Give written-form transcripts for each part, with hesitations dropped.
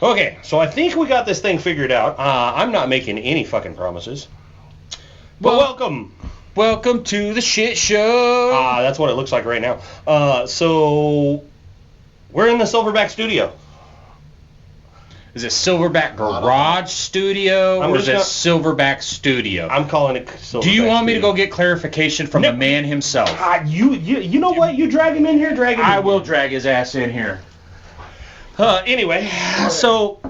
Okay, so I think we got this thing figured out. I'm not making any fucking promises. But welcome. Welcome to the shit show. That's what it looks like right now. So we're in the Silverback studio. Is it Silverback Garage Studio or is it Silverback Studio? I'm calling it Silverback. Do you want me to go get clarification from the man himself? You know what? You drag him in here, I will drag his ass in here. Anyway, so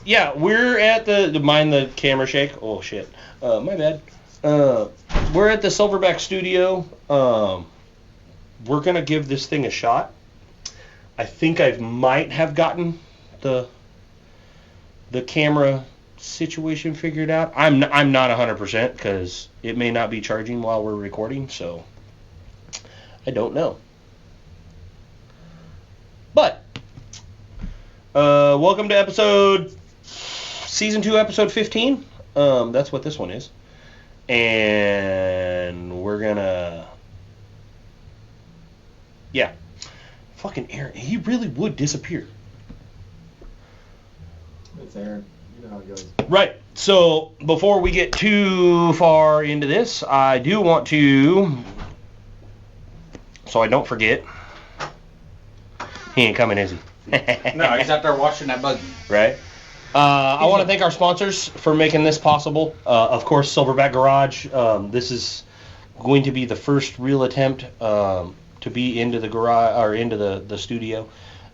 yeah, we're at the mind the camera shake. Oh shit, my bad. We're at the Silverback studio. We're gonna give this thing a shot. I think I might have gotten the camera situation figured out. I'm not 100% because it may not be charging while we're recording, so I don't know. But welcome to season 2, episode 15. That's what this one is. And we're gonna, yeah, fucking Aaron, he really would disappear. It's Aaron. You know how it goes. Right. So before we get too far into this, I do want to, so I don't forget, he ain't coming, is he? No, he's out there watching that buggy. Right. I want to thank our sponsors for making this possible. Of course, Silverback Garage. This is going to be the first real attempt to be into the garage or into the studio.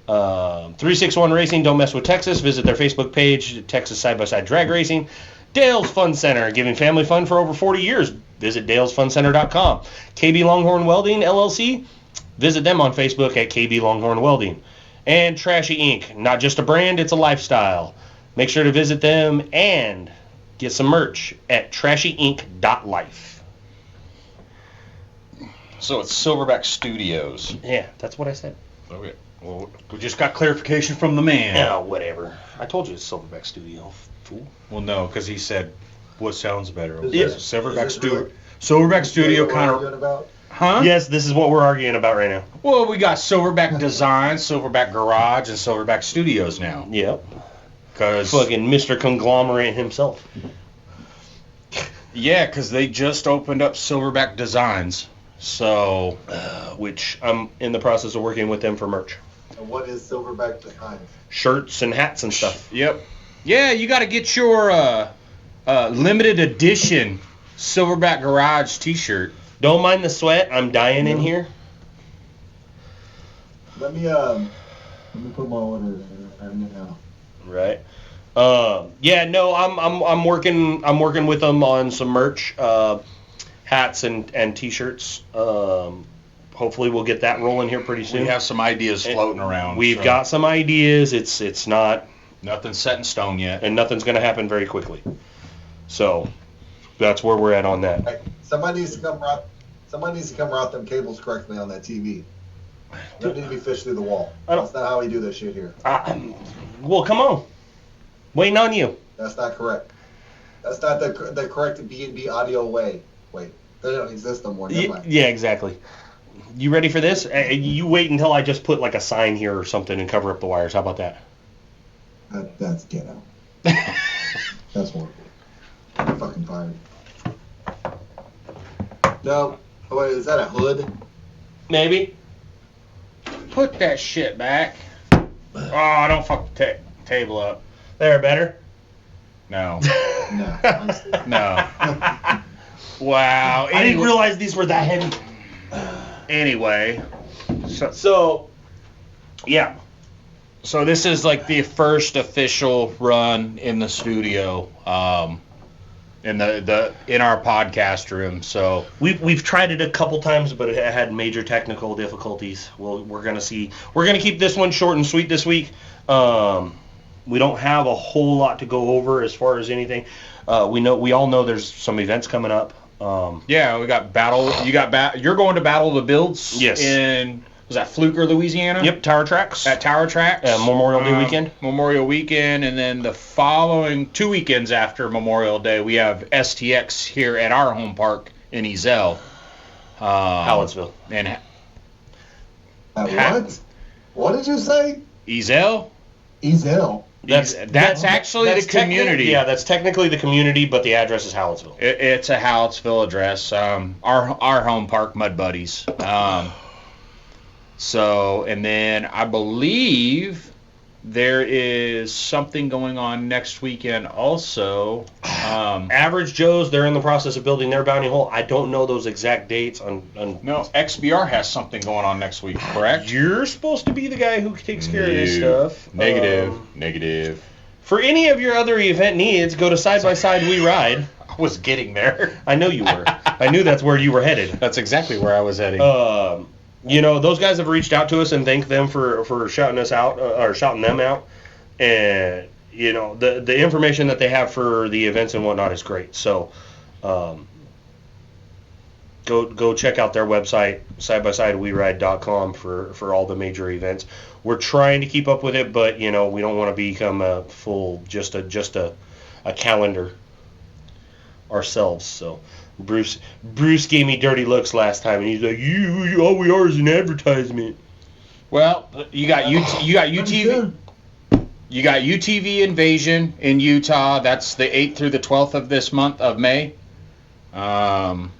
361 Racing, Don't Mess with Texas. Visit their Facebook page, Texas Side by Side Drag Racing. Dale's Fun Center, giving family fun for over 40 years. Visit dalesfuncenter.com. KB Longhorn Welding LLC. Visit them on Facebook at KB Longhorn Welding. And Trashy Inc. Not just a brand, it's a lifestyle. Make sure to visit them and get some merch at trashyinc.life. So it's Silverback Studios. Yeah, that's what I said. Okay. Well, we just got clarification from the man. Yeah, whatever. I told you it's Silverback Studio, fool. Well, no, because he said what sounds better. Yes. Silverback Studio. Silverback Studio kind of. Huh? Yes, this is what we're arguing about right now. Well, we got Silverback Design, Silverback Garage, and Silverback Studios now. Yep. Because fucking Mr. Conglomerate himself. Yeah, because they just opened up Silverback Designs. So, which I'm in the process of working with them for merch. And what is Silverback Designs? Shirts and hats and stuff. Yep. Yeah, you got to get your limited edition Silverback Garage t-shirt. Don't mind the sweat. I'm dying in here. Let me put my order in now. Right. Yeah. No. I'm working with them on some merch, hats and t-shirts. Hopefully we'll get that rolling here pretty soon. We have some ideas floating around. We've got some ideas. It's not nothing set in stone yet, and nothing's going to happen very quickly. So that's where we're at on that. Hey, somebody needs to come route them cables correctly on that TV. They need to be fished through the wall. That's not how we do this shit here. Well, come on. Waiting on you. That's not correct. That's not the correct B&B audio way. Wait, they don't exist no more. Yeah, exactly. You ready for this? You wait until I just put like a sign here or something and cover up the wires. How about that? That's ghetto. That's horrible. I'm fucking fired. No. Oh, wait, is that a hood? Maybe. Put that shit back. Oh, don't fuck the table up. There, better? No. No. No. Wow. I didn't realize these were that heavy. Anyway. So, yeah. So this is like the first official run in the studio, in our podcast room. So we've tried it a couple times, but it had major technical difficulties. We're gonna keep this one short and sweet this week. We don't have a whole lot to go over as far as anything. We all know there's some events coming up. Yeah, we got Battle. You're going to Battle of the Builds. Yes. Was that Fluker, Louisiana? Yep, Tower Tracks. At Tower Tracks. Memorial Day weekend. Memorial Weekend, and then the following 2 weekends after Memorial Day, we have STX here at our home park in Ezell. Hallettsville. And what? What did you say? Ezell? Ezell. That's actually the community. Yeah, that's technically the community, but the address is Hallettsville. It's a Hallettsville address. Our home park, Mud Buddies. So, and then I believe there is something going on next weekend also. Average Joe's, they're in the process of building their bounty hole. I don't know those exact dates on No, XBR has something going on next week, correct? You're supposed to be the guy who takes care of this stuff. Negative. For any of your other event needs, go to Side by Side We Ride. I was getting there. I know you were. I knew that's where you were headed. That's exactly where I was heading. Those guys have reached out to us and thanked them for shouting us out or shouting them out. And, the information that they have for the events and whatnot is great. So, go check out their website, sidebysidewewride.com for all the major events. We're trying to keep up with it, but, we don't want to become a full, just a calendar ourselves. So, Bruce gave me dirty looks last time, and he's like, "You all we are is an advertisement." Well, you got UTV. You got UTV Invasion in Utah. That's the 8th through the 12th of this month of May. You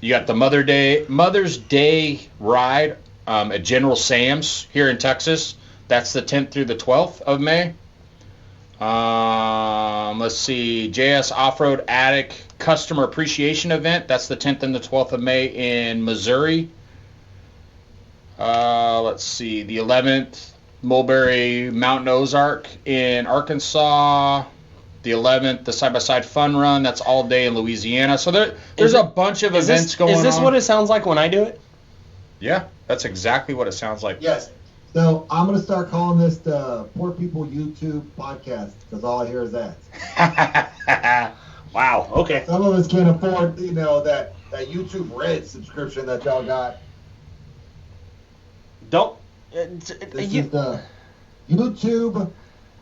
got the Mother's Day ride at General Sam's here in Texas. That's the 10th through the 12th of May. Let's see, JS Off-Road Attic Customer Appreciation Event. That's the 10th and the 12th of May in Missouri. Let's see, the 11th, Mulberry Mountain Ozark in Arkansas. The 11th, the Side-by-Side Fun Run. That's all day in Louisiana. So there's a bunch of events going on. Is this what it sounds like when I do it? Yeah, that's exactly what it sounds like. Yes. So I'm going to start calling this the Poor People YouTube Podcast because all I hear is that. Wow. Okay. Some of us can't afford, that YouTube Red subscription that y'all got. Don't. This is the YouTube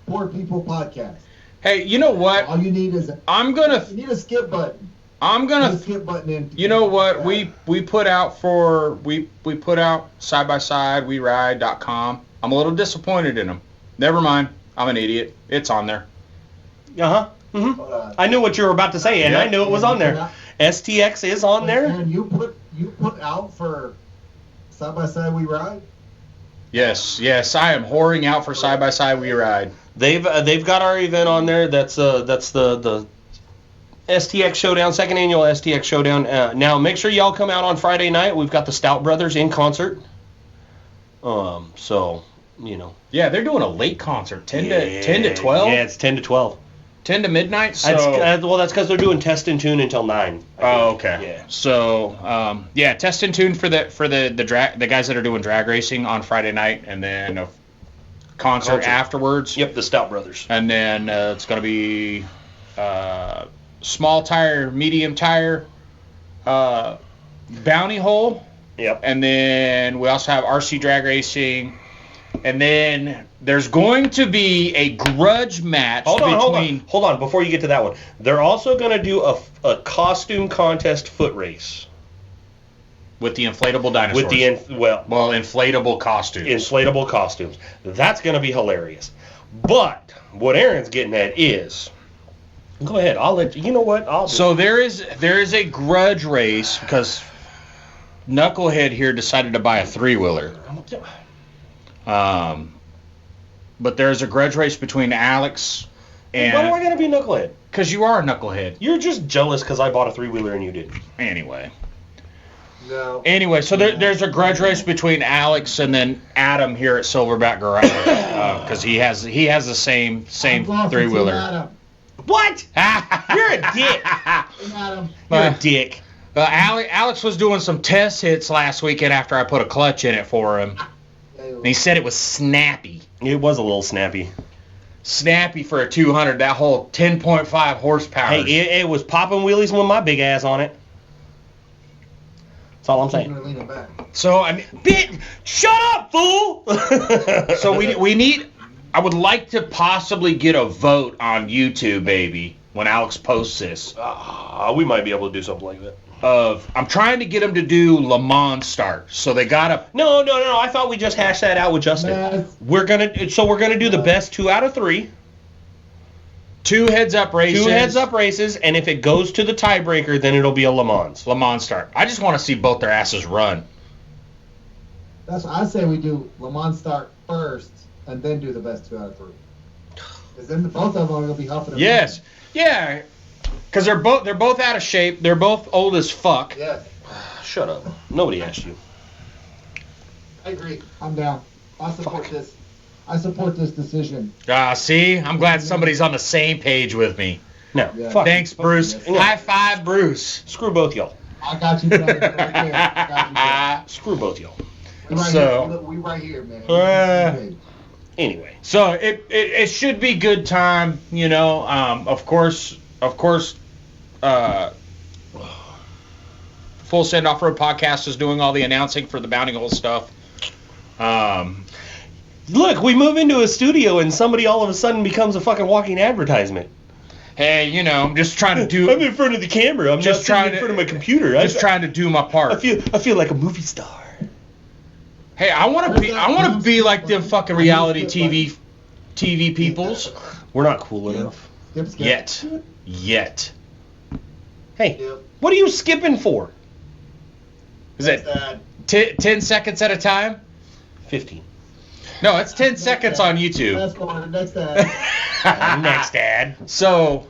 Poor People Podcast. Hey, you know what? All you need is you need a skip button. Skip button in. You know what? We put out sidebysidewewride.com. I'm a little disappointed in them. Never mind. I'm an idiot. It's on there. Uh-huh. Mm-hmm. I knew what you were about to say, and I knew it was on there. STX is on there. And you put out for Side by Side We Ride? Yes, I am whoring out for Side by Side We Ride. They've got our event on there. That's the STX Showdown, second annual STX Showdown. Now make sure y'all come out on Friday night. We've got the Stout Brothers in concert. Yeah, they're doing a late concert, 10 to 12. Yeah, it's 10 to 12. 10 to midnight. So that's because they're doing test and tune until 9. Oh, okay. Yeah. So test and tune for the guys that are doing drag racing on Friday night, and then a concert afterwards. Yep, the Stout Brothers. And then it's going to be small tire, medium tire, bounty hole. Yep. And then we also have RC drag racing. And then there's going to be a grudge match Hold on. Before you get to that one, they're also going to do a costume contest foot race with the inflatable dinosaurs. Inflatable costumes. Inflatable costumes. That's going to be hilarious. But what Aaron's getting at is, go ahead. I'll let you. You know what? So there is a grudge race because Knucklehead here decided to buy a 3-wheeler. But there's a grudge race between Alex and... Why do I gotta be Knucklehead? Because you are a Knucklehead. You're just jealous because I bought a 3-wheeler and you didn't. Anyway. No. Anyway, so there's a grudge race between Alex and then Adam here at Silverback Garage because he has the same 3-wheeler. What? You're a dick. Adam. You're a dick. Alex was doing some test hits last weekend after I put a clutch in it for him. And he said it was snappy. It was a little snappy. Snappy for a 200. That whole 10.5 horsepower. Hey, it was popping wheelies with my big ass on it. That's all I'm saying. So shut up, fool! So we need. I would like to possibly get a vote on YouTube, baby, when Alex posts this. We might be able to do something like that. I'm trying to get them to do Le Mans start. So they gotta. No. I thought we just hashed that out with Justin. We're gonna do the best 2 out of 3. 2 heads-up races. 2 heads-up races, and if it goes to the tiebreaker, then it'll be a Le Mans. Le Mans start. I just want to see both their asses run. That's what I say we do Le Mans start first, and then do the best 2 out of 3. Because then both of them are going to be huffing. Yes. Yeah. Because they're both out of shape. They're both old as fuck. Yeah, Shut up. Nobody asked you. I agree. I'm down. I support this. I support this decision. See? I'm glad somebody's on the same page with me. No. Yeah. Fuck. Thanks, Bruce. Yeah. High five, Bruce. Screw both y'all. I got you, brother. Right there. I got you, Screw both y'all. we right So- here. We right here, man. Anyway. So it should be good time, you know. Of course, Full Send Off-Road Podcast is doing all the announcing for the Bounty Hole stuff. Look, we move into a studio and somebody all of a sudden becomes a fucking walking advertisement. Hey, you know, I'm just trying to do. I'm in front of the camera. I'm Just just trying trying in to- front of my computer. Just trying to do my part. I feel like a movie star. Hey, I want to be like them fucking reality TV peoples. We're not cool enough. Yet. Hey, Yep. what are you skipping for? Is it Dad. 10 seconds at a time? 15. No, it's 10 seconds on YouTube. That's going to the next ad. Next ad. So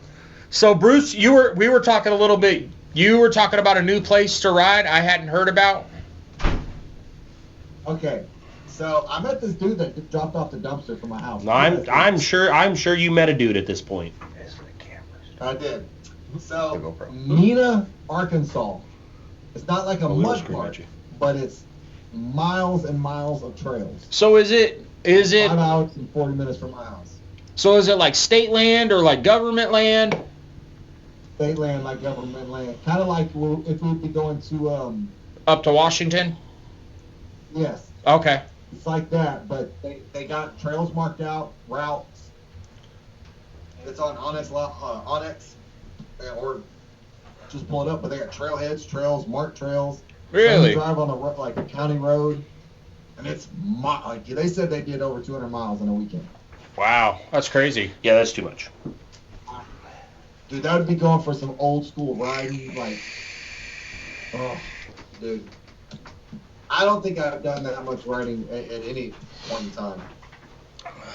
Bruce, we were talking a little bit. You were talking about a new place to ride I hadn't heard about. Okay. So I met this dude that dropped off the dumpster from my house. No, I'm sure you met a dude at this point. I did. So Neenah, Arkansas. It's not like a Oh, we will mud scream park, at you. but it's miles and miles of trails. So is it 5 hours and 40 minutes from my house. so is it like state land or like government land? State land, like government land. Kind of like if we'd be going to, Up to Washington? yes, Okay. it's like that, but they got trails marked out, routes. it's on Onyx, or Just pull it up, but they got trailheads, trails, marked trails. Really? You drive on like a county road, and it's like they said they did over 200 miles in a weekend. Wow, that's crazy. Yeah, that's too much. Dude, that would be going for some old school riding, like, oh, dude. I don't think I've done that much riding at any point in time.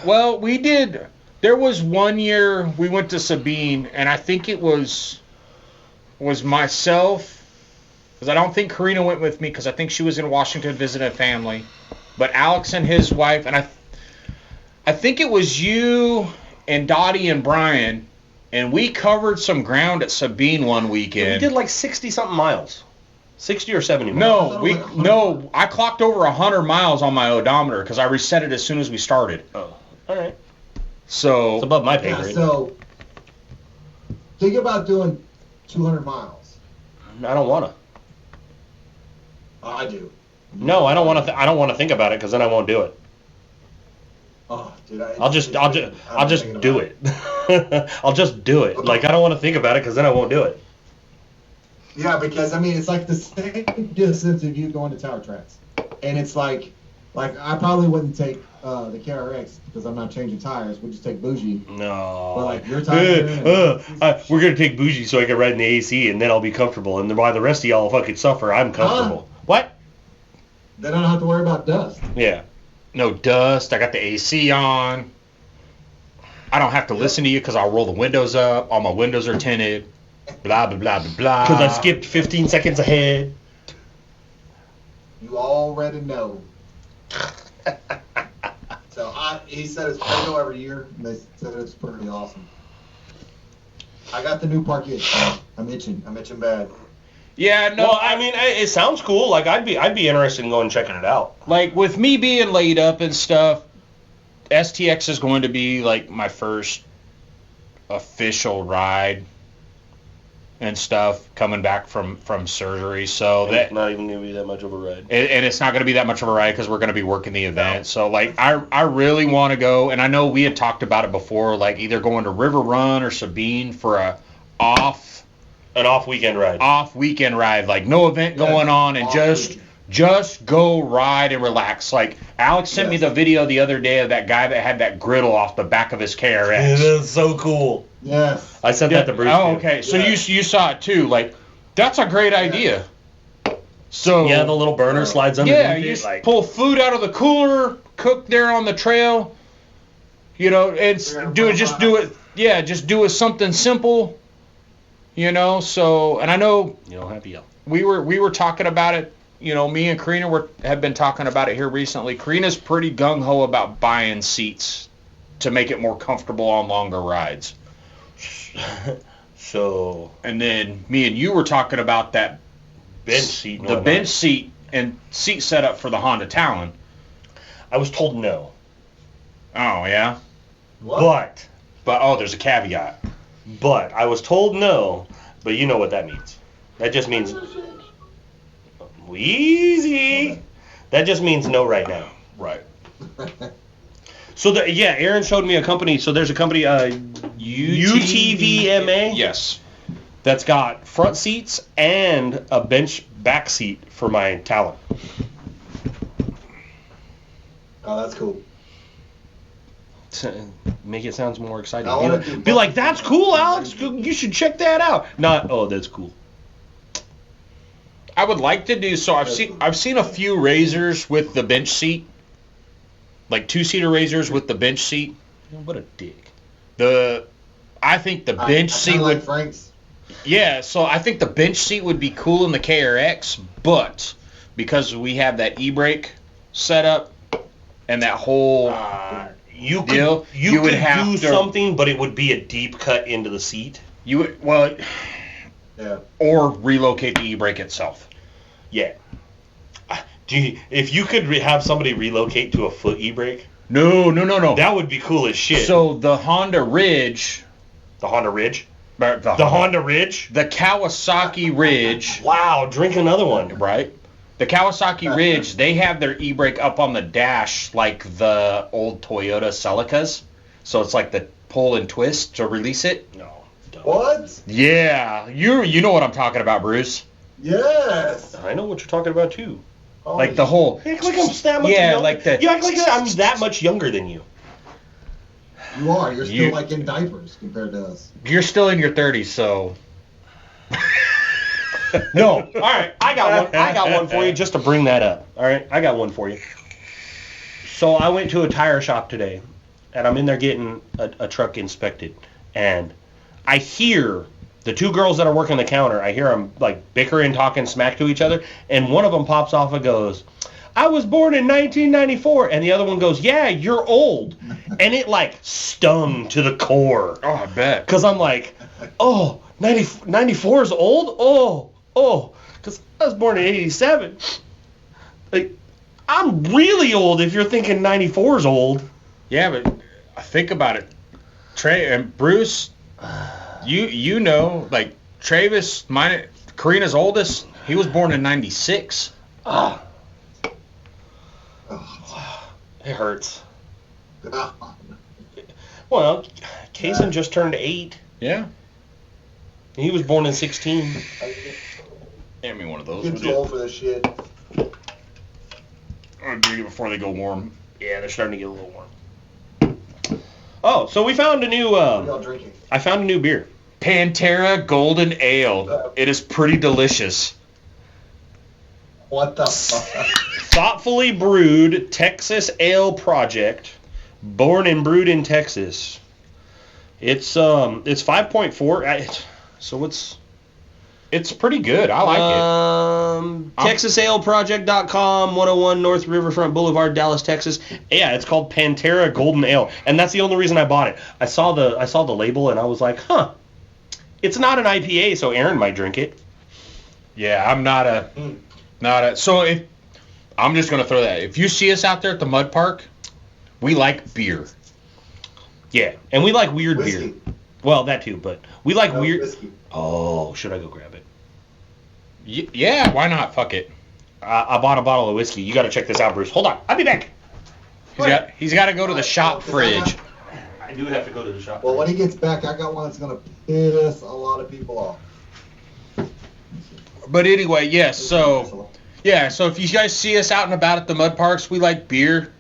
Well, we did. There was one year we went to Sabine, and I think it was myself, because I don't think Karina went with me, because I think she was in Washington visiting a family. But Alex and his wife, and I think it was you and Dottie and Brian, and we covered some ground at Sabine one We weekend. did like 60-something miles. 60 or 70 miles. No, I clocked over 100 miles on my odometer because I reset it as soon as we started. Oh, all right. So It's above my pay yeah, grade. so think about doing 200 miles. I don't want to. I do. No, I don't want to. I don't want to think about it because then I won't do it. Oh, dude. I'll just do it. I'll just do it. Like I don't want to think about it because then I won't do it. Yeah, because I mean, it's like the same distance of you going to Tower Tracks, and it's like I probably wouldn't take the KRX because I'm not changing tires. We just take Bougie. No. But like your tire. We're gonna take Bougie so I can ride in the AC and then I'll be comfortable. And then while the rest of y'all fucking suffer, I'm comfortable. What? Then I don't have to worry about dust. Yeah. no dust. I got the AC on. I don't have to listen to you because I'll roll the windows up. All my windows are tinted. Blah, blah, blah, blah, blah. Because I skipped 15 seconds ahead. you already know. So he said it's Prego every year, and they said it's pretty awesome. I got the new parquet. I'm itching bad. Yeah, no. Well, I mean, it sounds cool. Like I'd be interested in going and checking it out. Like with me being laid up and stuff, STX is going to be like my first official ride and stuff coming back from surgery. So that not even gonna be that much of a ride. and it's not going to be that much of a ride because we're going to be working the event. So like I really want to go, and I know we had talked about it before, like either going to River Run or Sabine for a off An off weekend ride. off weekend ride, like no event going on, and Off just weekend. just go ride and relax. Like Alex sent me Yes. the video the other day of that guy that had that griddle off the back of his KRX. That's so cool. Yes. I sent that to Bruce. Oh, too. okay. So Yeah. you saw it too. Like that's a great idea. So Yeah, the little burner slides underneath yeah, you it. just Like, pull food out of the cooler, cook there on the trail. You know, it's Yeah, do it. Just do it. Yeah, just do it something simple. You know. So, and I know you don't have to yell. we were talking about it. You know, me and Karina have been talking about it here recently. Karina's pretty gung ho about buying seats to make it more comfortable on longer rides. So, And then me and you were talking about that bench seat. and the whatnot. bench seat and seat setup for the Honda Talon. I was told no. Oh yeah, What? but there's a caveat. But I was told no. But you know what that means. That just means easy. That just means no right now. Right. So Aaron showed me a company. So there's a company, UTVMA. Yes. That's got front seats and a bench back seat for my Talon. Oh, that's cool. To make it sound more exciting. I wanna do Be like, that's cool, Alex. You should check that out. Not, oh, that's cool. I would like to do so. I've seen a few razors with the bench seat, like 2-seater razors with the bench seat. What a dick. I think the bench I seat kinda would. like Frank's. Yeah, so I think the bench seat would be cool in the KRX, but because we have that e-brake setup and that whole You could, Deal, you you would could have do to- something, but it would be a deep cut into the seat. Yeah. or relocate the e-brake itself. Yeah. If you could have somebody relocate to a foot e-brake, No. that would be cool as shit. So the Honda Ridge, the Honda Ridge? the The Honda Ridge? the Kawasaki Ridge, Wow, drink another one. right? The Kawasaki Ridge, they have their e-brake up on the dash like the old Toyota Celicas. So it's like the pull and twist to release it. No. Don't. What? Yeah, you know what I'm talking about, Bruce. Yes. I know what you're talking about too. Like the whole You act like I'm that much Yeah, younger. like the- You act like I'm that much younger than you. You are. You're still You- like in diapers compared to us. you're still in your 30s, so No. All right, I got one for you just to bring that up. All right, I got one for you. So I went to a tire shop today, and I'm in there getting a truck inspected, and I hear the two girls that are working the counter. I hear them like bickering, talking smack to each other, and one of them pops off and goes, "I was born in 1994," and the other one goes, "Yeah, you're old," and it like stung to the core. I bet. Because I'm like, oh, 94 is old? Oh, because I was born in 87. Like, I'm really old if you're thinking 94 is old. Yeah, but think about it. Trey and Bruce, you know, like Travis, Karina's oldest, he was born in 96. Ah, Oh, it hurts. God. Well, Kaysen just turned 8. Yeah. He was born in 16. Hand me one of those. Getting would too you? old for this shit. I'll drink it before they go warm. Yeah, they're starting to get a little warm. Oh, so we found a new, What are y'all drinking? I found a new beer. Pantera Golden Ale. It is pretty delicious. What the fuck? Thoughtfully brewed Texas Ale Project, born and brewed in Texas. It's 5.4. So It's pretty good. I like it. TexasAleProject.com, 101 North Riverfront Boulevard, Dallas, Texas. Yeah, it's called Pantera Golden Ale, and that's the only reason I bought it. I saw the label and I was like, huh. It's not an IPA, so Aaron might drink it. Yeah, I'm not a. So if I'm just gonna throw that. If you see us out there at the Mud Park, we like beer. Yeah, and we like weird Whiskey. beer. Well, that too, but we like No, weird. whiskey. Oh, should I go grab it? Yeah, why not? Fuck it. I bought a bottle of whiskey. You got to check this out, Bruce. Hold on, I'll be back. He's got to go to the shop fridge. I do have to go to the shop. Well, when he gets back, I got one that's gonna piss a lot of people off. But anyway, yes. So yeah. So if you guys see us out and about at the mud parks, we like beer.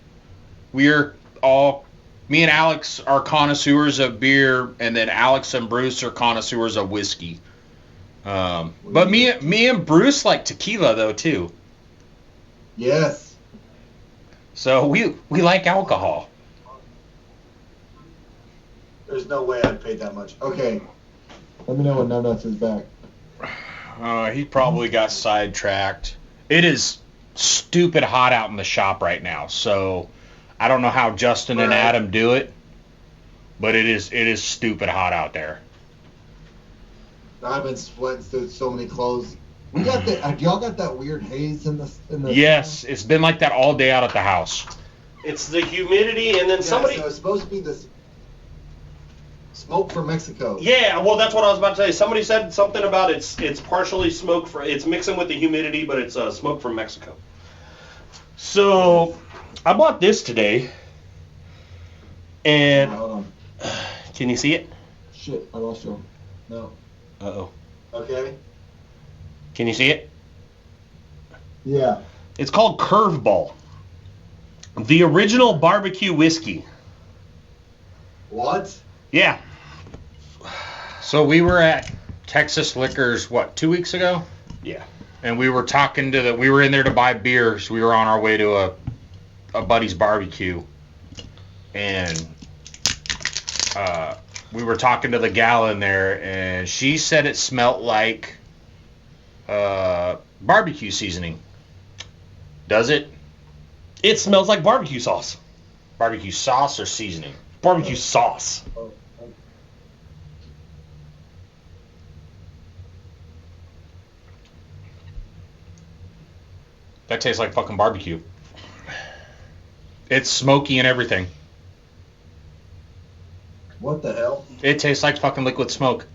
We're all, me and Alex are connoisseurs of beer, and then Alex and Bruce are connoisseurs of whiskey. But me and Bruce like tequila though too. Yes. So we like alcohol. There's no way I'd pay that much. Okay. Let me know when No Nuts is back. He probably got sidetracked. It is stupid hot out in the shop right now, so I don't know how Justin and Adam do it, but it is stupid hot out there. I've been sweating through so many clothes. We got that. Y'all got that weird haze in the. Yes, it's been like that all day out at the house. It's the humidity, and then somebody. So it's supposed to be this smoke from Mexico. Yeah, well, that's what I was about to say. Somebody said something about it's partially smoke for it's mixing with the humidity, but it's smoke from Mexico. So I bought this today, and Hold on. can you see it? Shit, I lost you. No. Uh-oh. Okay. Can you see it? Yeah. It's called Curveball. The original barbecue whiskey. What? Yeah. So we were at Texas Liquors, 2 weeks ago? Yeah. And we were talking to we were in there to buy beers. We were on our way to a buddy's barbecue. And we were talking to the gal in there, and she said it smelled like barbecue seasoning. Does it? It smells like barbecue sauce. Barbecue sauce or seasoning? Barbecue sauce. That tastes like fucking barbecue. It's smoky and everything. What the hell? It tastes like fucking liquid smoke.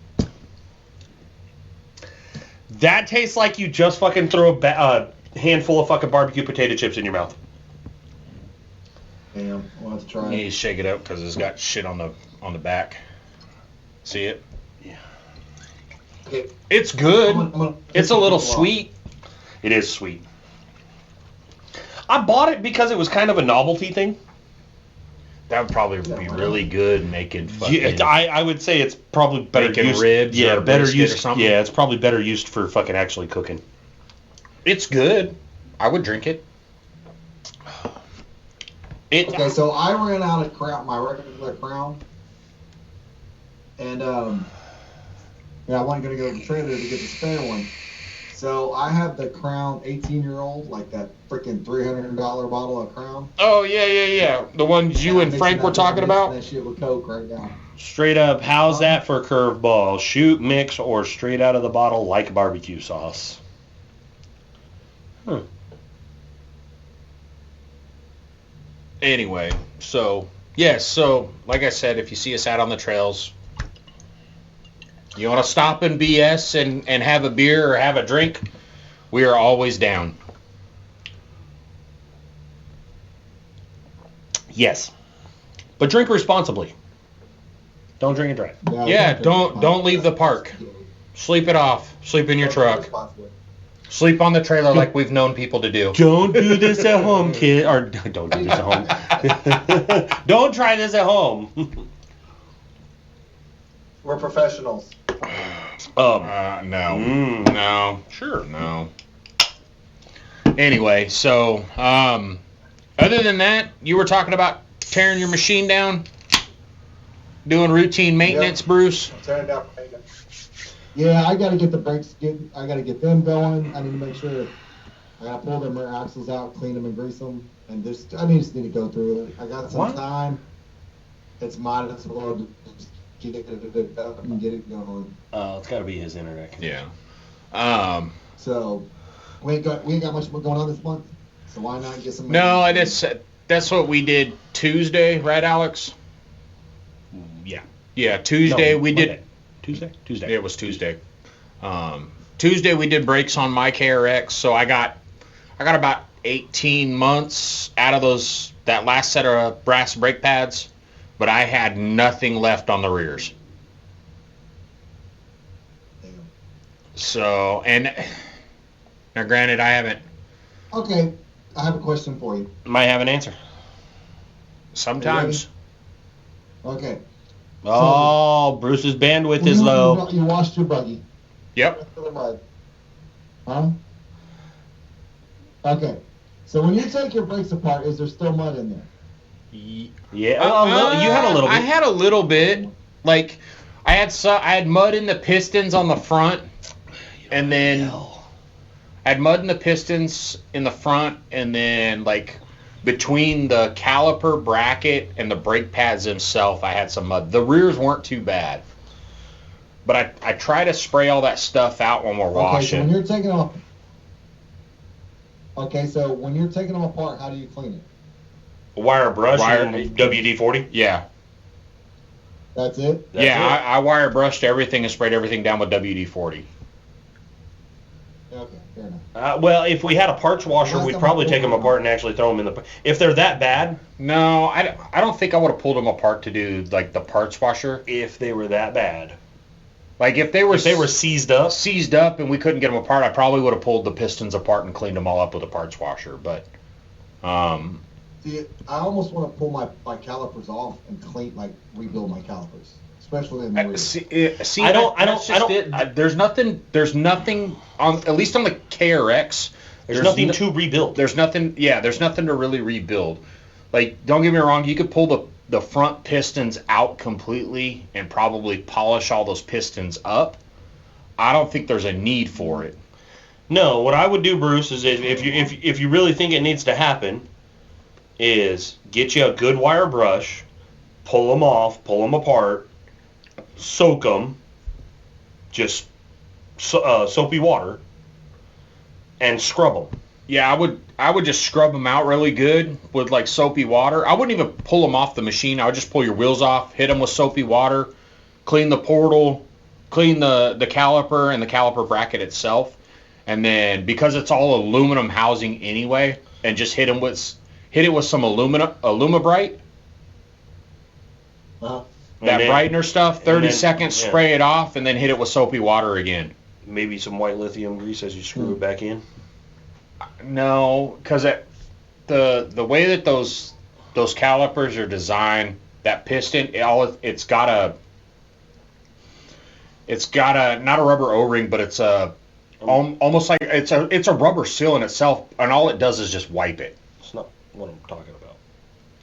That tastes like you just fucking throw a handful of fucking barbecue potato chips in your mouth. Damn, we'll have to try You need it. to shake it up because it's got shit on the back. See it? Yeah. Okay. It's good. I'm gonna It's a little piss people off. sweet. It is sweet. I bought it because it was kind of a novelty thing. That would probably be really good making fucking... Yeah, I would say it's probably better Making used. ribs yeah, or better brisket used. or something? Yeah, it's probably better used for fucking actually cooking. It's good. I would drink it. Okay, so I ran out of crown, my regular crown, and I wasn't gonna go to the trailer to get the spare one. So I have the Crown 18-year-old, like that freaking $300 bottle of Crown. Oh, yeah. The ones you and Frank were talking about? That shit with Coke right now. Straight up, how's that for a curveball? Shoot, mix, or straight out of the bottle like barbecue sauce? Anyway, so, yes, so, like I said, if you see us out on the trails, you want to stop and BS and have a beer or have a drink, we are always down. Yes. But drink responsibly. Don't drink and drive. Yeah, don't leave the park. Sleep it off. Sleep in your truck. Sleep on the trailer like we've known people to do. Don't do this at home, kid. Or don't do this at home. Don't try this at home. We're professionals. No. No. Sure. No. Anyway, so, other than that, you were talking about tearing your machine down? Doing routine maintenance, Yep. Bruce? I'm tearing down for maintenance. Yeah, I gotta get the brakes. I gotta get them going. I need to make sure. I gotta pull them rear axles out, clean them, and grease them. And just need to go through it. I got some What? time. It's might as well just get it up and get it going. It's got to be his internet. Yeah. So we ain't got much going on this month. So why not get some? No, that's what we did Tuesday, right, Alex? Yeah. Yeah, Tuesday No, we Monday. did. Tuesday? Tuesday. It was Tuesday. Tuesday we did brakes on my KRX, so I got about 18 months out of that last set of brass brake pads, but I had nothing left on the rears. Damn. So, and Now, granted, I haven't. Okay, I have a question for you. Might have an answer. Sometimes. Okay. Oh, Bruce's bandwidth is low. You washed your buggy. Yep. Huh? Okay. So when you take your brakes apart, is there still mud in there? Yeah, you had a little bit. I had a little bit. Like, I had mud in the pistons on the front, and then I had mud in the pistons in the front, and then like between the caliper bracket and the brake pads themselves, I had some mud. The rears weren't too bad, but I try to spray all that stuff out when we're washing. So when you're taking off. Okay, so when you're taking them apart, how do you clean it? Wire brush and WD-40. Yeah. That's it? I wire brushed everything and sprayed everything down with WD-40. Okay, fair enough. Well, if we had a parts washer, Last we'd time probably I take them pulled apart and actually throw them in the. If they're that bad, No, I don't think I would have pulled them apart to do like the parts washer. if they were that bad, Like if they were seized up, and we couldn't get them apart, I probably would have pulled the pistons apart and cleaned them all up with a parts washer. But See, I almost want to pull my calipers off and rebuild my calipers, especially in the rear. see, I don't- that's just it. There's nothing on, at least on the KRX. there's nothing to rebuild. There's nothing to really rebuild. Like, don't get me wrong, you could pull the front pistons out completely and probably polish all those pistons up. I don't think there's a need for it. No, what I would do, Bruce, is if you really think it needs to happen, is get you a good wire brush, pull them off, pull them apart, soak them, just soapy water, and scrub them. Yeah, I would just scrub them out really good with like soapy water. I wouldn't even pull them off the machine. I would just pull your wheels off, hit them with soapy water, clean the portal, clean the caliper and the caliper bracket itself, and then because it's all aluminum housing anyway, and just hit it with some Alumabrite. Uh-huh. That then- brightener stuff, 30 then- seconds, yeah. spray it off, and then hit it with soapy water again. Maybe some white lithium grease as you screw it back in. No, because the way that those calipers are designed, that piston, it's got a not a rubber O-ring, but it's almost like it's a rubber seal in itself, and all it does is just wipe it. It's not what I'm talking about.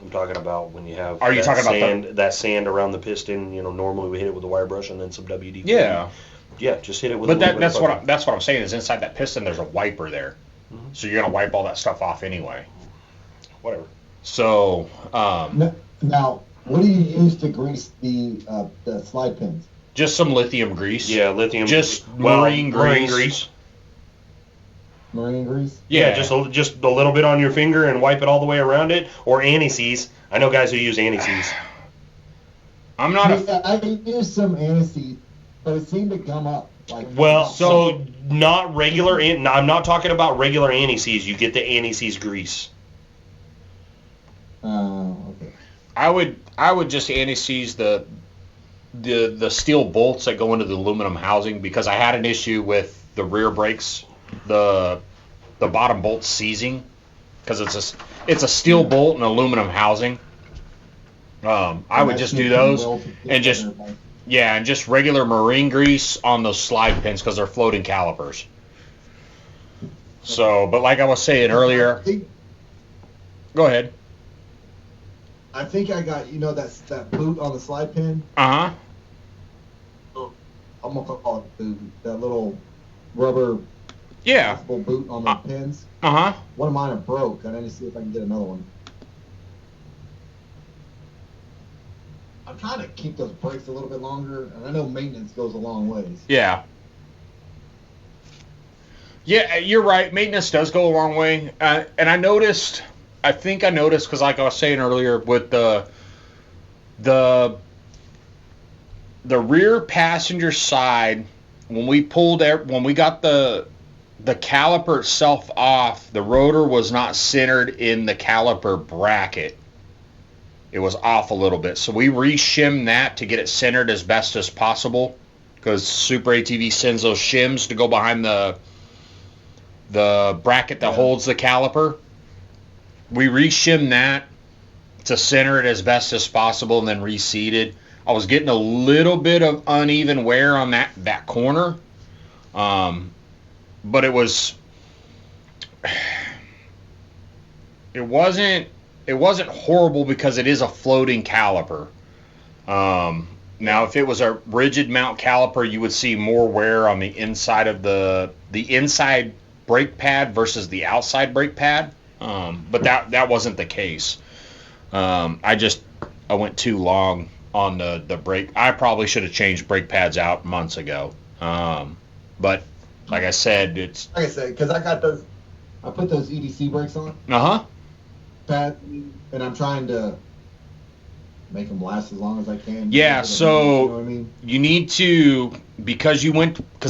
I'm talking about when you have Are you talking about that sand around the piston. Normally we hit it with a wire brush and then some WD-40. Yeah. Yeah, just hit it with. But a little bit of fucking- that's what I'm saying is inside that piston there's a wiper there, so you're gonna wipe all that stuff off anyway. whatever. So Now, what do you use to grease the slide pins? just some lithium grease. Yeah, lithium. Just well, marine grease. Marine grease? Yeah, just a little bit on your finger and wipe it all the way around it, or anti-seize. I know guys who use anti-seize. I'm not a Yeah, I used some aniseed, but it seemed to gum up. Well, so not regular. I'm not talking about regular anti-seize. You get the anti-seize grease. Okay. I would just anti-seize the steel bolts that go into the aluminum housing because I had an issue with the rear brakes, the bottom bolts seizing because it's a steel bolt and aluminum housing. I would just do those and just regular marine grease on those slide pins because they're floating calipers. So, but like I was saying earlier, go ahead. I think I got that boot on the slide pin. Uh huh. I'm gonna call it boot. That little rubber Yeah. boot on the pins. Uh huh. One of mine are broke. I need to see if I can get another one. I'm trying to keep those brakes a little bit longer, and I know maintenance goes a long ways. Yeah. Yeah, you're right. Maintenance does go a long way. And I think I noticed, because like I was saying earlier, with the rear passenger side, when we got the caliper itself off, the rotor was not centered in the caliper bracket. It was off a little bit. So we re-shimmed that to get it centered as best as possible, because Super ATV sends those shims to go behind the the bracket that holds the caliper. We re-shimmed that to center it as best as possible and then reseated. I was getting a little bit of uneven wear on that corner, but it wasn't horrible because it is a floating caliper. Now, if it was a rigid mount caliper, you would see more wear on the inside of the inside brake pad versus the outside brake pad, but that wasn't the case. I went too long on the brake. I probably should have changed brake pads out months ago. But like I said, it's because I put those EDC brakes on pad, and I'm trying to make them last as long as I can. Yeah, so you know what I mean? you need to, because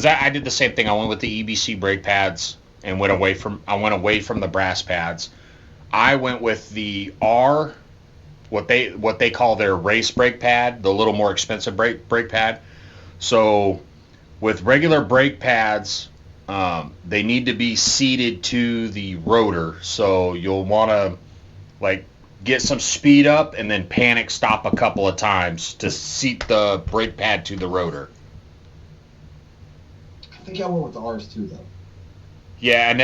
I did the same thing. I went with the EBC brake pads and went away from the brass pads. I went with the R, what they call their race brake pad, the little more expensive brake pad. So with regular brake pads, they need to be seated to the rotor. So you'll want to get some speed up and then panic stop a couple of times to seat the brake pad to the rotor. I think I went with the R's too, though. Yeah, and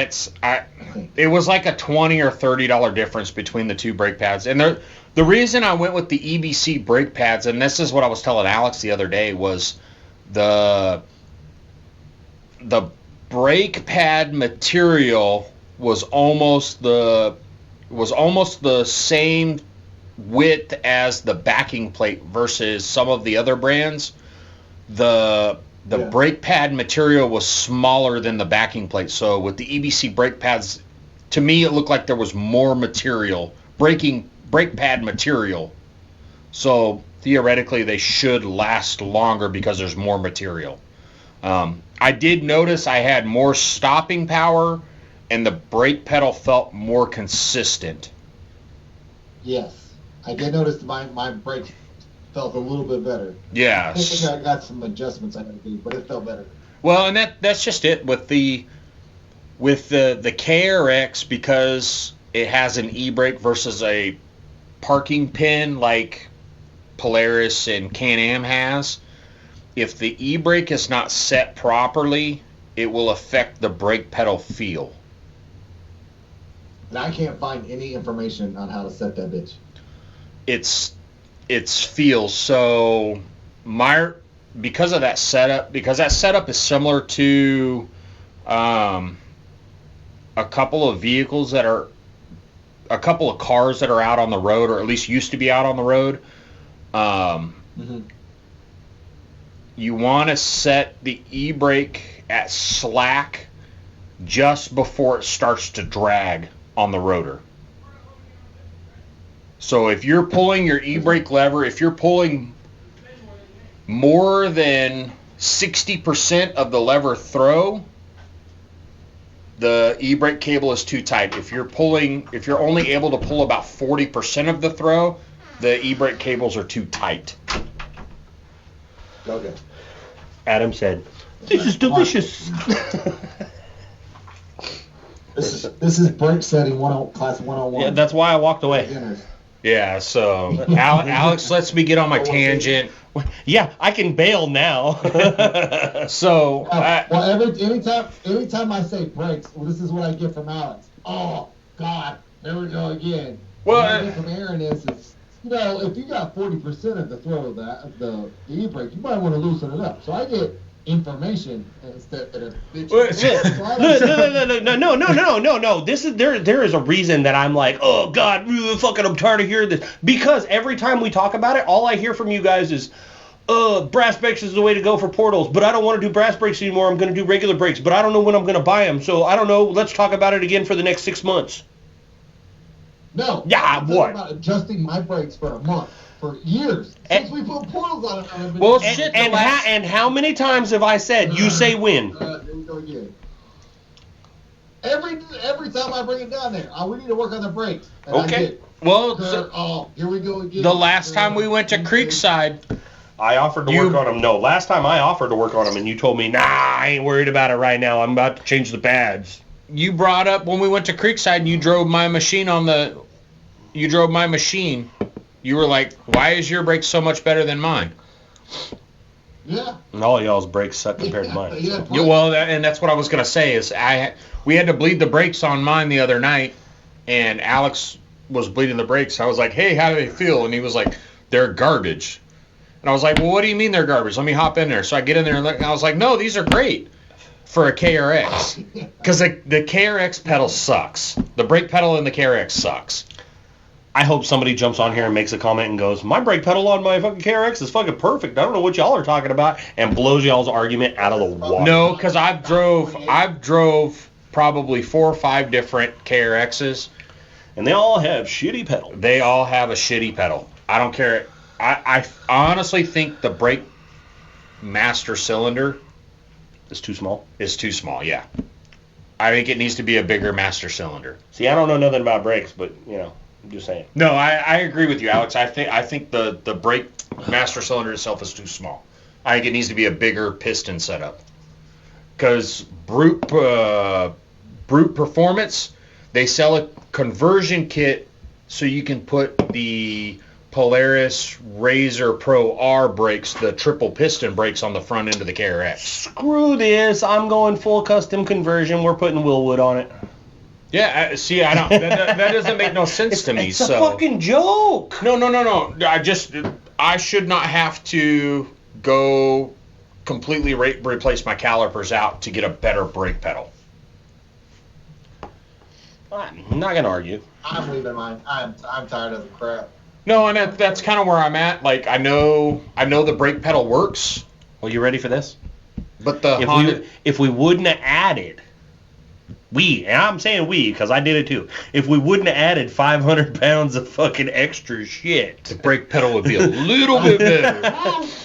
it was like a $20 or $30 difference between the two brake pads. And the reason I went with the EBC brake pads, and this is what I was telling Alex the other day, was the brake pad material was almost the same width as the backing plate versus some of the other brands. The brake pad material was smaller than the backing plate. So with the EBC brake pads, to me it looked like there was more material, brake pad material. So theoretically they should last longer because there's more material. I did notice I had more stopping power and the brake pedal felt more consistent. Yes, I did notice my brakes felt a little bit better. Yeah. I think I got some adjustments I had to do, but it felt better. Well, and that's just it with the KRX, because it has an e-brake versus a parking pin like Polaris and Can-Am has. If the e-brake is not set properly, it will affect the brake pedal feel. And I can't find any information on how to set that bitch. It's feels so because that setup is similar to a couple of vehicles that are a couple of cars that are out on the road, or at least used to be out on the road. You want to set the e-brake at slack just before it starts to drag on the rotor. So if you're pulling your e-brake lever, if you're pulling more than 60% of the lever throw, the e-brake cable is too tight. If you're only able to pull about 40% of the throw, the e-brake cables are too tight. Okay. Adam said, "This is delicious." This is brake setting class 101. Yeah, that's why I walked away. Beginners. Yeah, so Alex lets me get on my tangent. Yeah, I can bail now. So anytime I say brakes, this is what I get from Alex. Oh God, there we go again. Well, what I get from Aaron is if you got 40% of the throw of the e-brake, you might want to loosen it up. So I get information instead of No. This is there is a reason that I'm like, oh God, fucking, I'm tired of hearing this. Because every time we talk about it, all I hear from you guys is, brass brakes is the way to go for portals, but I don't want to do brass brakes anymore. I'm going to do regular brakes, but I don't know when I'm going to buy them. So I don't know. Let's talk about it again for the next 6 months. No. Yeah, what? About adjusting my brakes for a month. For years, since we put portals on it. Well, and how many times have I said, you say when? Here we go again. Every time I bring it down there, we need to work on the brakes. And okay. Well, here we go again. The last time we went to Creekside, I offered to work on them. No, last time I offered to work on them, and you told me, nah, I ain't worried about it right now. I'm about to change the pads. you brought up when we went to Creekside and you drove my machine. You were like, "Why is your brake so much better than mine?" Yeah. And all y'all's brakes suck compared to mine. Yeah, Yeah, well, and that's what I was gonna say is we had to bleed the brakes on mine the other night, and Alex was bleeding the brakes. I was like, "Hey, how do they feel?" And he was like, "They're garbage." And I was like, "Well, what do you mean they're garbage? Let me hop in there." So I get in there and look, and I was like, "No, these are great for a KRX, because the KRX pedal sucks. The brake pedal in the KRX sucks." I hope somebody jumps on here and makes a comment and goes, "My brake pedal on my fucking KRX is fucking perfect. I don't know what y'all are talking about," and blows y'all's argument out of the water. No, because I've drove probably 4 or 5 different KRXs. And they all have shitty pedals. They all have a shitty pedal. I don't care. I honestly think the brake master cylinder It's too small. is too small. Yeah, I think it needs to be a bigger master cylinder. See, I don't know nothing about brakes, but I'm just saying. No, I agree with you, Alex. I think the brake master cylinder itself is too small. I think it needs to be a bigger piston setup. Because Brute Performance, they sell a conversion kit so you can put the Polaris Razor Pro R brakes, the triple piston brakes on the front end of the KRX. Screw this. I'm going full custom conversion. We're putting Willwood on it. Yeah, see, I don't. That doesn't make no sense to me. It's a fucking joke. No. I should not have to go completely replace my calipers out to get a better brake pedal. I'm not gonna argue. I'm leaving mine. I'm tired of the crap. No, and that's kind of where I'm at. Like, I know the brake pedal works, Well, you ready for this? but the Honda, If we wouldn't have added, and I'm saying we because I did it too. If we wouldn't have added 500 pounds of fucking extra shit, the brake pedal would be a little bit better.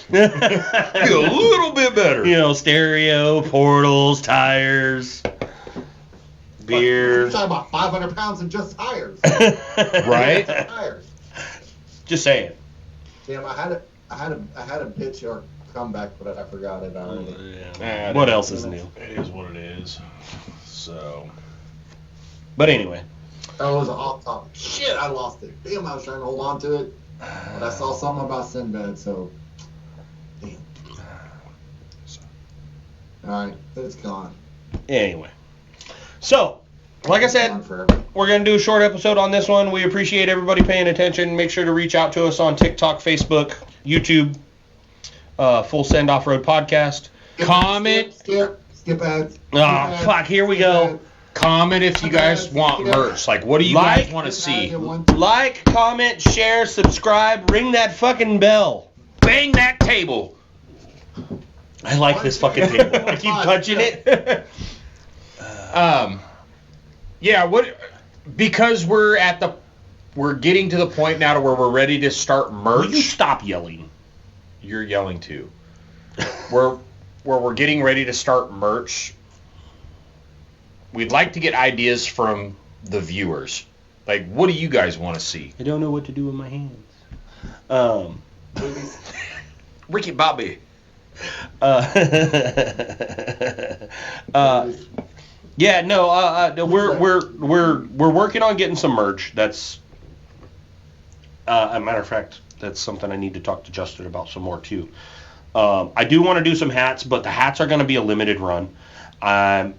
Be a little bit better. Stereo, portals, tires, beer. You're talking about 500 pounds in just tires. Right? Tires. Just saying. Damn, I had a pitch or comeback, but I forgot it already. What else is new? It is what it is. So. But anyway. That was a hot topic. Shit, I lost it. Damn, I was trying to hold on to it. But I saw something about Sinbad, so. Damn. Alright, it's gone. Anyway. So, like I said, Gone forever. we're going to do a short episode on this one. We appreciate everybody paying attention. Make sure to reach out to us on TikTok, Facebook, YouTube, Full Send Off-Road Podcast. Comment. Skip ads. Oh, fuck, here we go. Comment if you guys want merch. Like, what do you guys want to see? Like, comment, share, subscribe, ring that fucking bell. Bang that table. I like this fucking table. I keep touching it. Yeah, because we're getting to the point now to where we're ready to start merch. Will you stop yelling? You're yelling too. Where we're getting ready to start merch. We'd like to get ideas from the viewers. Like, what do you guys want to see? I don't know what to do with my hands. Ricky Bobby. Yeah, no, we're working on getting some merch. That's a matter of fact, that's something I need to talk to Justin about some more too. I do want to do some hats, but the hats are going to be a limited run. I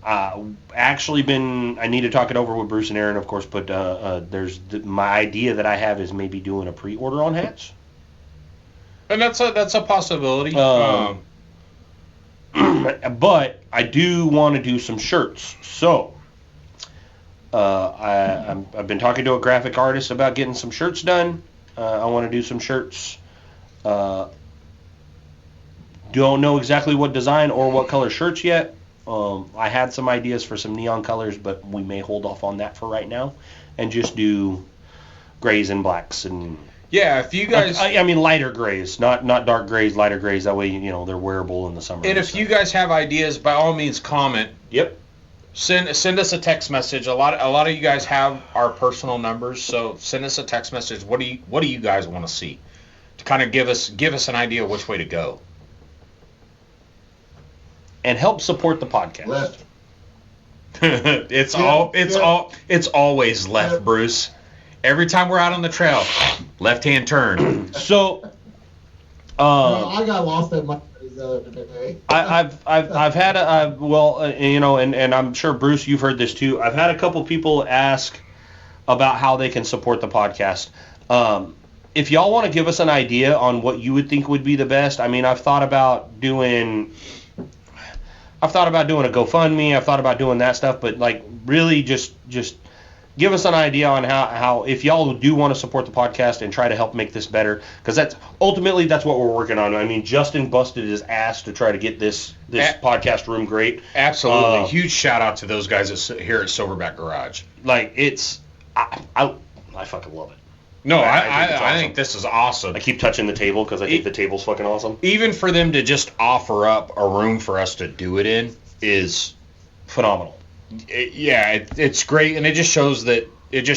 need to talk it over with Bruce and Aaron, of course, but my idea that I have is maybe doing a pre-order on hats. And that's a possibility. But I do want to do some shirts. So I've been talking to a graphic artist about getting some shirts done. I want to do some shirts. Don't know exactly what design or what color shirts yet. I had some ideas for some neon colors, but we may hold off on that for right now and just do grays and blacks and. Yeah, if you guys... I mean lighter grays, not dark grays, lighter grays. That way, they're wearable in the summer. And if you guys have ideas, by all means, comment. Yep. Send us a text message. A lot of you guys have our personal numbers, so send us a text message. What do you guys want to see? To kind of give us an idea of which way to go. And help support the podcast. Left. It's always left, Bruce. Every time we're out on the trail, left-hand turn. So, I got lost at my the other day. I've had and I'm sure Bruce, you've heard this too. I've had a couple people ask about how they can support the podcast. If y'all want to give us an idea on what you would think would be the best, I mean, I've thought about doing a GoFundMe. I've thought about doing that stuff, but like really just give us an idea on how if y'all do want to support the podcast and try to help make this better, because that's what we're working on. I mean, Justin busted his ass to try to get this podcast room great. Absolutely. Huge shout out to those guys here at Silverback Garage. Like I fucking love it. No, I think it's I awesome. think this is awesome. I keep touching the table because I think the table's fucking awesome. Even for them to just offer up a room for us to do it in is Phenomenal. It's great, and it just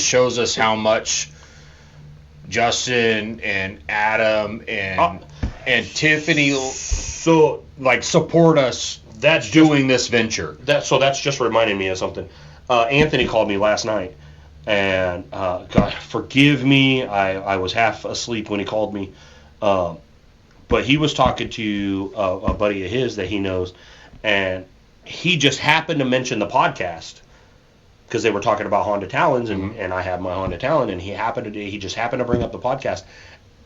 shows us how much Justin and Adam and Tiffany support us. That's doing this venture. That's just reminding me of something. Anthony called me last night, and God forgive me, I was half asleep when he called me, but he was talking to a buddy of his that he knows, and he just happened to mention the podcast because they were talking about Honda Talons, and I have my Honda Talon, and he just happened to bring up the podcast,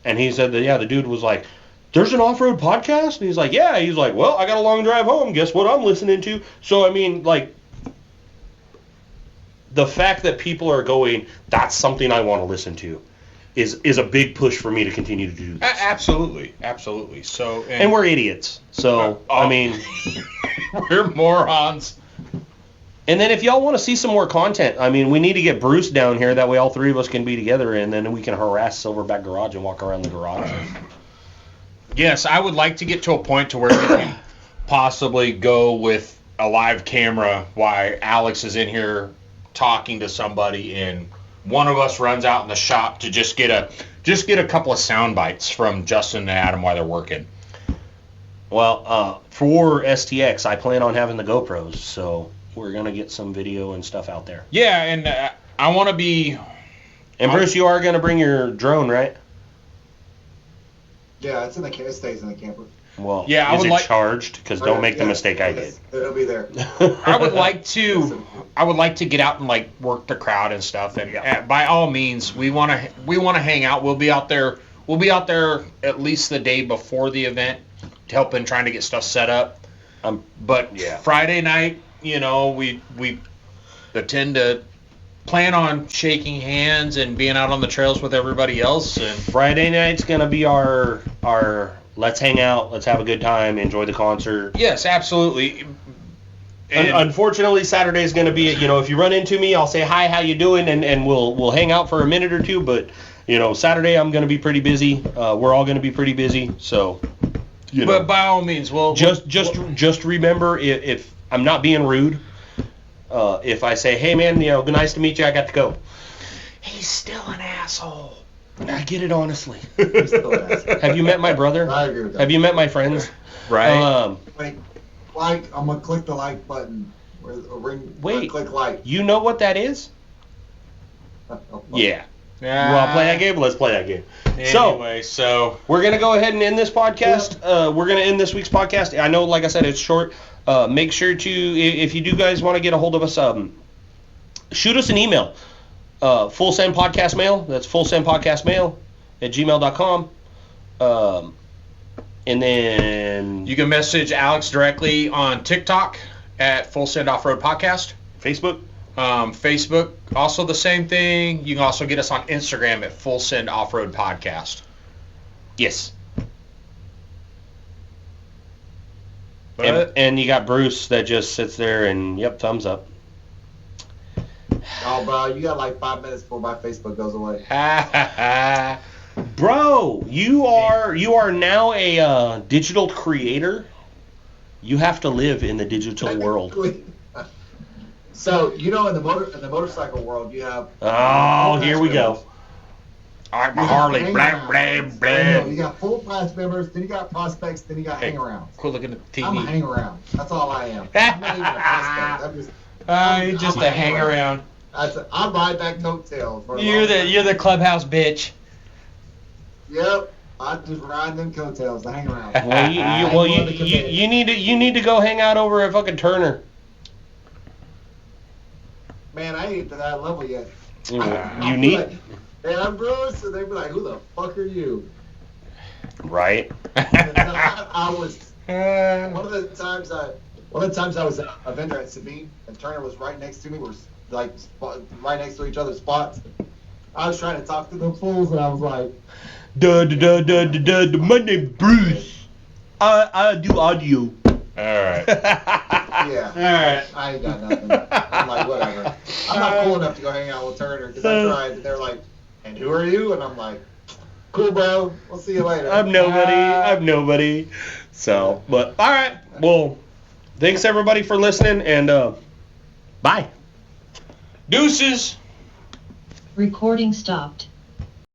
and he said that the dude was like, "There's an off-road podcast?" And he's like, "Yeah." He's like, "Well, I got a long drive home. Guess what I'm listening to?" So I mean, like, the fact that people are going, "That's something I want to listen to," is a big push for me to continue to do this. Absolutely. So and we're idiots. So I mean, we're morons. And then if y'all want to see some more content, I mean, we need to get Bruce down here. That way all three of us can be together, and then we can harass Silverback Garage and walk around the garage. Yes, I would like to get to a point to where we can possibly go with a live camera while Alex is in here talking to somebody, and one of us runs out in the shop to just get a couple of sound bites from Justin and Adam while they're working. Well, for STX, I plan on having the GoPros, so we're gonna get some video and stuff out there. Yeah, and I want to be. And Bruce, you are gonna bring your drone, right? Yeah, it stays in the camper. Well, yeah, is it charged? Because don't make the mistake I did. It'll be there. I would like to get out and like work the crowd and stuff. And by all means, we want to hang out. We'll be out there at least the day before the event, helping trying to get stuff set up. But Friday night, we tend to plan on shaking hands and being out on the trails with everybody else. And Friday night's gonna be our let's hang out, let's have a good time, enjoy the concert. Yes, absolutely. And unfortunately, Saturday's gonna be if you run into me, I'll say hi, how you doing, and we'll hang out for a minute or two. But Saturday I'm gonna be pretty busy. We're all gonna be pretty busy, so. But by all means, just remember, if I'm not being rude, if I say, hey man, nice to meet you, I got to go. He's still an asshole. I get it, honestly. He's still an asshole. Have you met my brother? I agree with that. Have you met my friends? Right. I'm gonna click the like button. Click like. You know what that is? Yeah. Well, play that game. Let's play that game. Anyway, so we're gonna go ahead and end this podcast. We're gonna end this week's podcast. I know, like I said, it's short. Make sure to, if you do guys want to get a hold of us, shoot us an email. Full Send Podcast Mail. That's fullsendpodcastmail@gmail.com. And then you can message Alex directly on TikTok at Full Send Off-Road Podcast. Facebook. Facebook, also the same thing. You can also get us on Instagram at Full Send Off-Road Podcast. Yes. And you got Bruce that just sits there and, thumbs up. Oh, bro, you got like 5 minutes before my Facebook goes away. Bro, you are now a digital creator. You have to live in the digital world. So in the motorcycle world, you have. Oh, here we go. I'm a Harley. Blah blah blah. You got full class members, then you got prospects, then you got hang-arounds. Quit looking at the TV. I'm a hang-around. That's all I am. I'm not even a prospect. Just a hang around. I'm riding that coattails. for a You're long the time. you're the clubhouse bitch. Yep. I'm just riding them coattails to hang around. Well, you need to go hang out over at fucking Turner. Man, I ain't to that level yet. You need Like, hey, I'm Bruce, and they'd be like, "Who the fuck are you?" right. I was one of the times I was at a vendor at Sabine, and Turner was right next to me. We're like right next to each other's spots. I was trying to talk to them fools, and I was like, My name's Bruce. I do audio. Alright. "Yeah, Alright. I ain't got nothing." I'm like, "Whatever." I'm not cool enough to go hang out with Turner because I tried, and they're like, "And who are you?" And I'm like, "Cool, bro. We'll see you later." I'm nobody. So, but all right. Well, thanks everybody for listening, and bye. Deuces. Recording stopped.